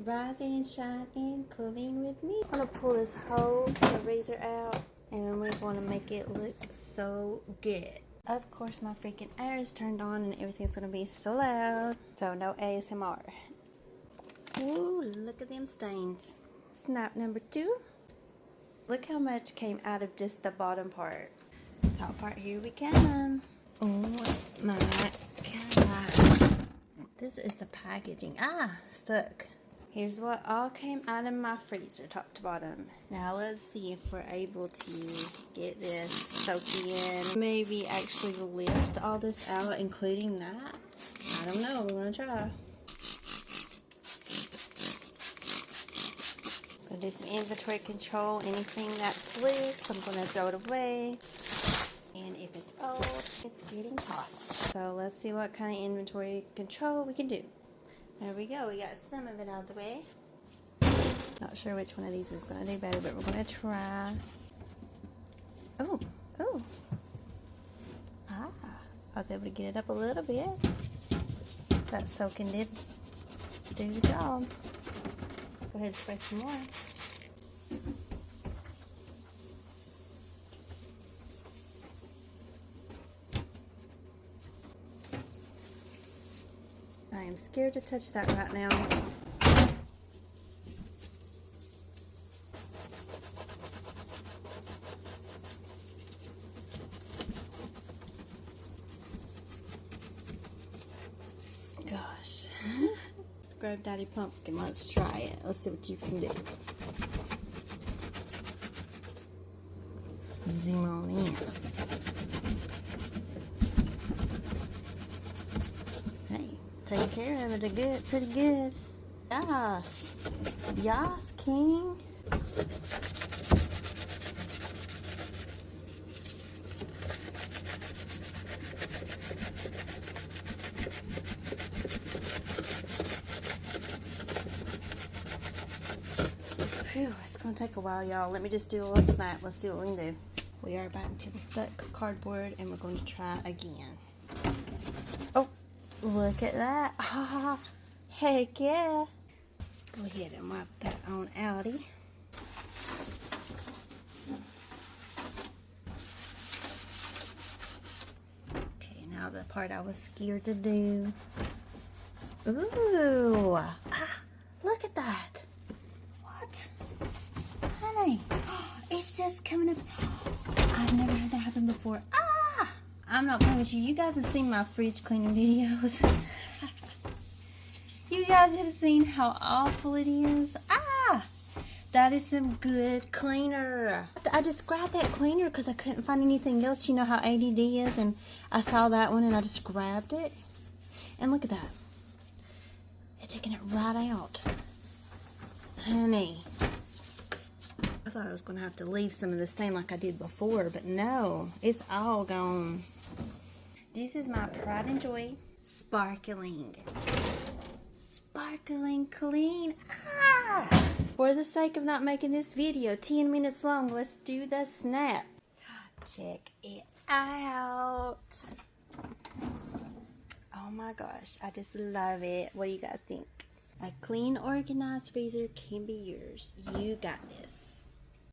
Rise and shine and clean with me. I'm gonna pull this whole razor out and we're gonna make it look so good. Of course, my freaking air is turned on and everything's gonna be so loud. So no ASMR. Ooh, look at them stains. Snap number 2. Look how much came out of just the bottom part. Top part, here we come. Oh my god. This is the packaging. Stuck. Here's what all came out of my freezer, top to bottom. Now let's see if we're able to get this soaked in. Maybe actually lift all this out, including that. I don't know, we're gonna try. Gonna do some inventory control. Anything that's loose, I'm gonna throw it away. And if it's old, it's getting tossed. So let's see what kind of inventory control we can do. There we go, we got some of it out of the way. Not sure which one of these is gonna do better, but we're gonna try. Oh. I was able to get it up a little bit. That soaking did do the job. Go ahead and spray some more. I am scared to touch that right now. Gosh. Let's grab Daddy Pumpkin. Let's try it. Let's see what you can do. Zoom on in. Hey, taking care of it pretty good. Yes. Yes, King. Phew, it's gonna take a while, y'all. Let me just do a little snap. Let's see what we can do. We are back to the stuck cardboard and we're going to try again. Oh, look at that. Heck yeah. Go ahead and wipe that on outie. Okay, now the part I was scared to do. Ooh. Look at that. What? Honey, it's just coming up. I've never had that happen before. I'm not playing with you. You guys have seen my fridge cleaning videos. You guys have seen how awful it is. That is some good cleaner. I just grabbed that cleaner because I couldn't find anything else. You know how ADD is, and I saw that one and I just grabbed it. And look at that. It's taking it right out. Honey. I thought I was going to have to leave some of the stain like I did before, but no, it's all gone. This is my pride and joy sparkling clean. For the sake of not making this video 10 minutes long, let's do the snap. Check it out. Oh my gosh, I just love it. What do you guys think? A clean, organized freezer can be yours. You got this.